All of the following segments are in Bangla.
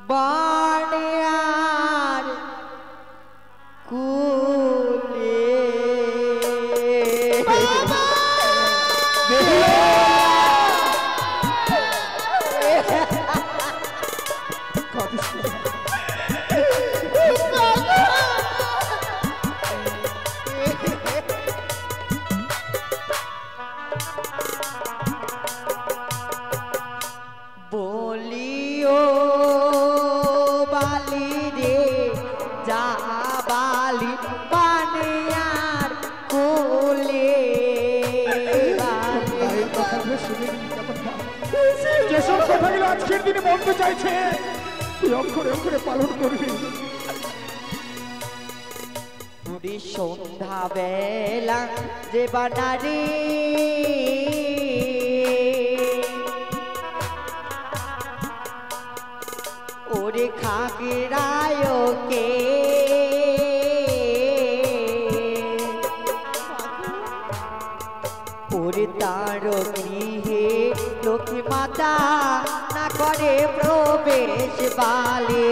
বানিয়ার কুলে বলিও বালি রে যা বালি বানিয়ার কোলে যেসব কথাগুলো আজকের দিনে বলতে চাইছে তুই অক্ষরে অক্ষরে পালন করবি। সন্ধ্যা বেলা যে বানারি ওরে খাগড়ায়কে ওরে তার গৃহে লক্ষ্মী মাতা না করে প্রবেশ বালে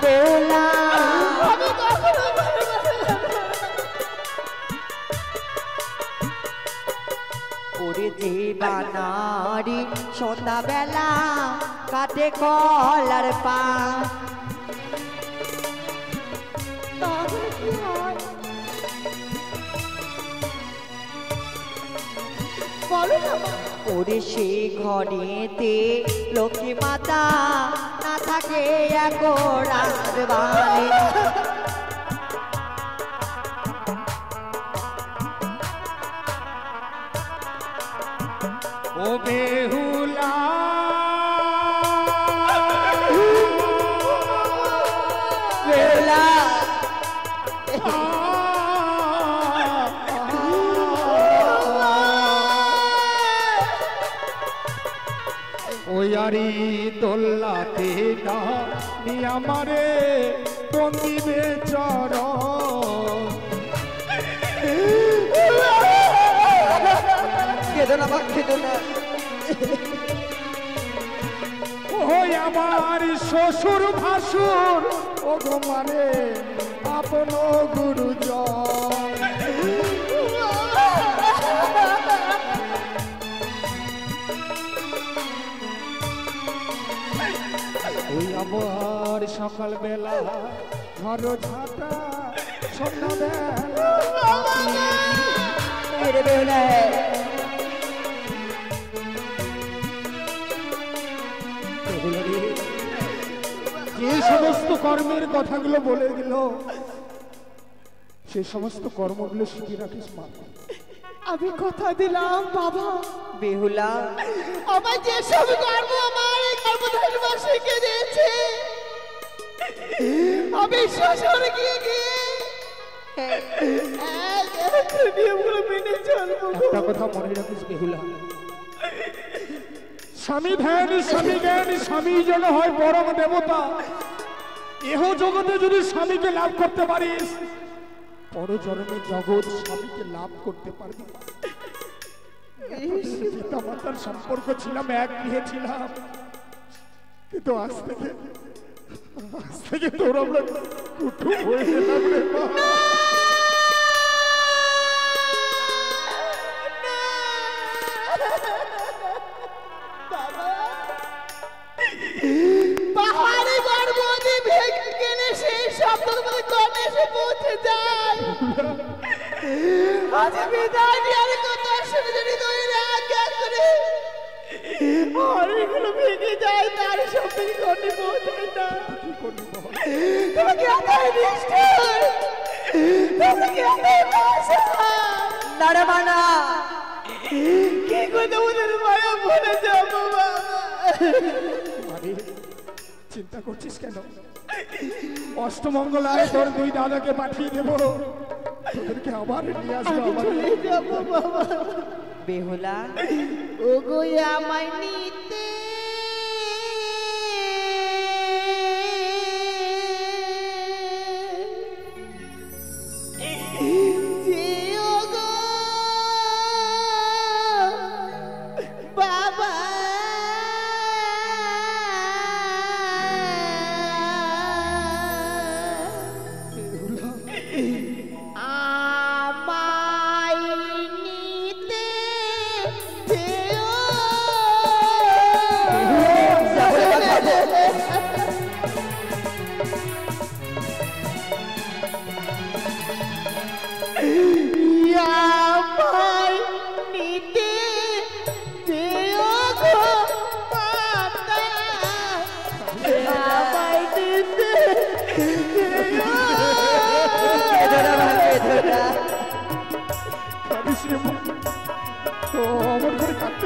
বেলা ওরে যে বানারি সন্ধ্যা বেলা কাটে কলার পান ওরে সে ঘরেতে লক্ষ্মী মাতা না থাকে এক রাত বানে ও বেহুলা বেহুলা ওই আরি দোল্লাতে না আমারে বন্দিবে চর কেঁদো না মা কেঁদো না ওই আমার শ্বশুর ভাসুর ও গো মানে আপন গুরুজন ওই আমার সকাল বেলা ঘর ঝাঁটা সন্ধ্যা বেলা যে সমস্ত কর্মের কথাগুলো বলে দিল সে সমস্ত কর্মগুলো শিখে রাখিস মা। আমি কথা দিলাম বাবা বেহুলা আমার যে সব কর্ম আমার এই কর্মধারী শিখে দিয়েছে আমি শ্বশুর গিয়ে নিয়মগুলো মেনে চলবো। একটা কথা মনে রাখিস বেহুলা, স্বামী ধ্যান স্বামী জ্ঞান স্বামী যেন হয় পরম দেবতা। এহ জগতে যদি স্বামীকে লাভ করতে পারিস পরজন্মে জগৎ স্বামীকে লাভ করতে পারবি। পিতা মাতার সম্পর্ক ছিলাম, এক গৃহে ছিলাম, কিন্তু আজ থেকে তোর আমরা কুটুম হয়ে গেলাম রে মা। পাহাড়ে গর্ভবতী ভেঙে গেলে সেই শব্দ তোমাদের কমে এসে পৌঁছে যায়। আজ বিদায় নেওয়ার কথা শুনে যদি তুই আজ্ঞা করে আর এগুলো ভেঙে যায় তার শব্দ কমে পৌঁছায় না। তোমাকে এতই নিষ্ঠুর, তোমাকে এতই ভাষা না রে মানা, কি করে তোমাদের মায়া ভুলে যাবো বাবা? চিন্তা করছিস কেন? অষ্টমঙ্গলায় তোর দুই দাদাকে পাঠিয়ে দেবো, তোদেরকে আবার নিয়ে আসবো। বাবা বেহুলা ওগো আমায় নিতে বাবা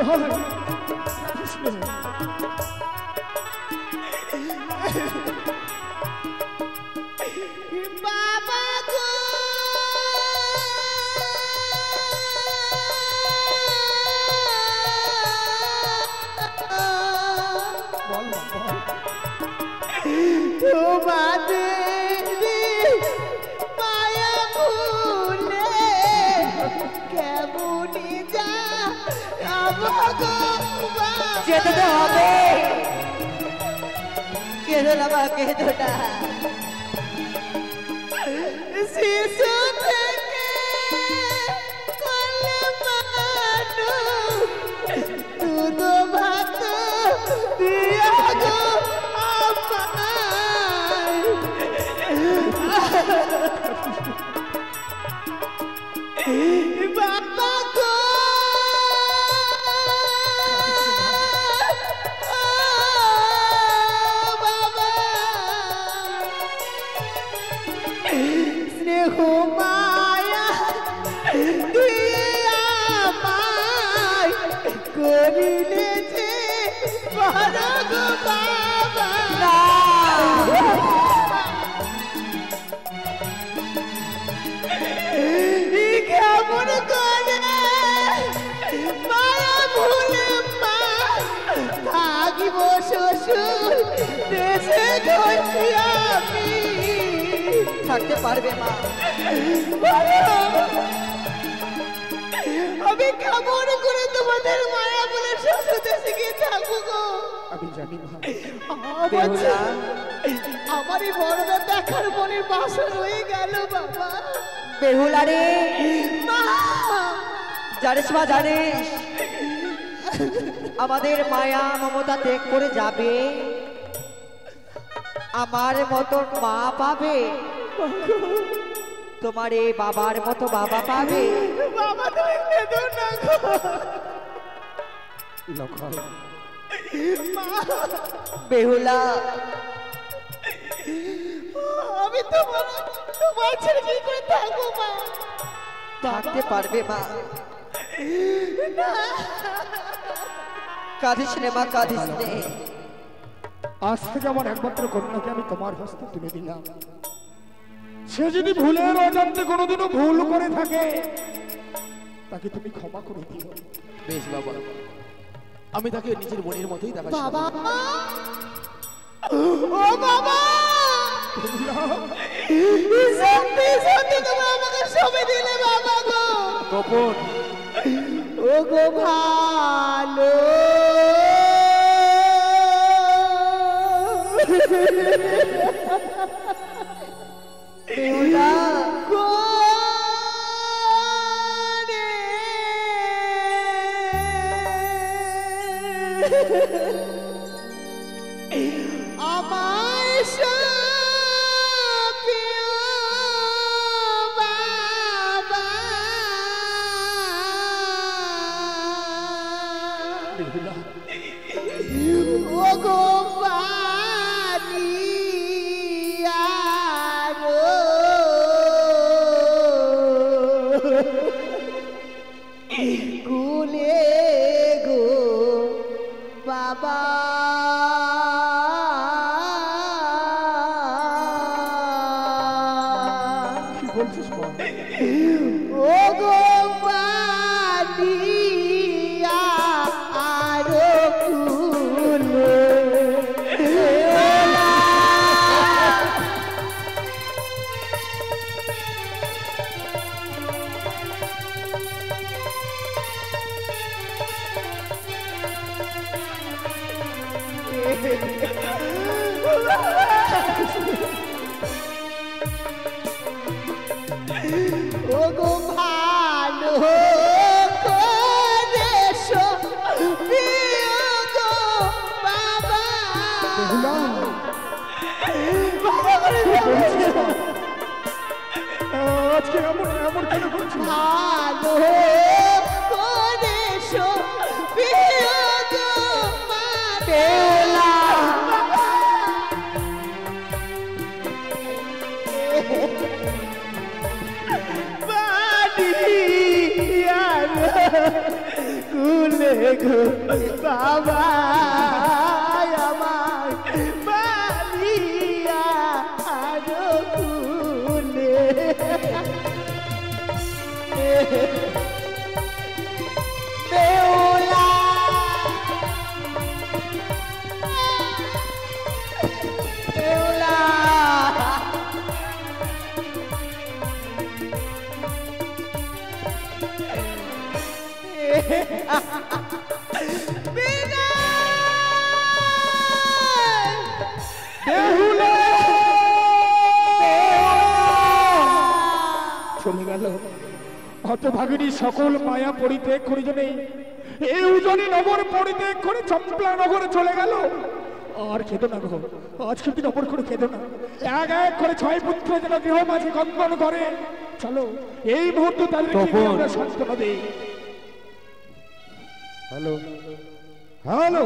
জয় কৃষ্ণ। বাবা গো বল মা, বল। তোমাদের মায়া ভুলে কেমনি যা যেতে তো হবে। কেঁদো না মা, কেঁদো না। শিশু থেকে করলে মানুষ দুধ ভাত দিয়া গো বাবা গো বাবা স্নেহ মায়া দিয়ে আমায় করিলে যে বড় গো বাবা কেমন করে মায়া ভুলে মা থাকিব শ্বশুর দেশে আমি থাকতে পারবে মা? আমি কেমন করে তোমাদের মায়া বলে শ্বশুর দেশে গিয়ে থাকবো গো? আমি জানি মা। বেহুলা, আমার এই বড়রা দেখার মনের বাসা রয়ে গেল বাবা। বেহুলা রে, মা জানিস মা, জানিস আমাদের মায়া মমতা ত্যাগ করে যাবে, আমার মতন মা পাবে, তোমার এই বাবার মতো বাবা পাবে। বাবা তুমি কেঁদো না গো। লক্ষণ, বেহুলা, আমি তোমার ছেড়ে কি করে থাকবো মা? থাকতে পারবে মা? কাঁদিস নে মা, কাঁদিস নে। আজ থেকে আমার একমাত্র কন্যাকে আমি তোমার হস্তে তুলে দিলাম। সে যদি ভুলের অজান্তে কোনোদিনও ভুল করে থাকে তাকে তুমি ক্ষমা করে দিও। বেশ বাবা, আমি তাকে নিজের বোনের মতোই দেখা বাবা ও বাবা সত্যি সত্যি তুমি আমাকে সবে দিলে বাবা গো। তখন ও গো ভালো বেহুলা, আমায় সপিও বাবা বেহুলা, ও গো বানিয়ারো কুলে গো বাবা কি বলছিস মা? ও গো বানিয়ারো কুলে ও গো ভালো করেছো প্রিয় গো বাবা বেহুলা, ভালো করে বলছিস মা? আজকে এমন এমন কেন করছিস? ভালো করেছো প্রিয় গো বেলা কুলে গো বাবা আমার বালিয়া আরো কুলে বেহুলা বেহুলা চলে গেল হতভাগিনী সকল মায়া পরিত্যাগ করি জনে এই উজনি নগর পরিত্যাগ করে চম্পলা নগরে চলে গেল। আর খেদো না গো, আজকে কি নগর করে খেদো না। এক এক করে 6 পুত্র যেন গৃহ মাঝে কঙ্কন করে। চলো এই মুহূর্তে তাদেরকে আমরা সান্ত্বনা দেই। Hello hello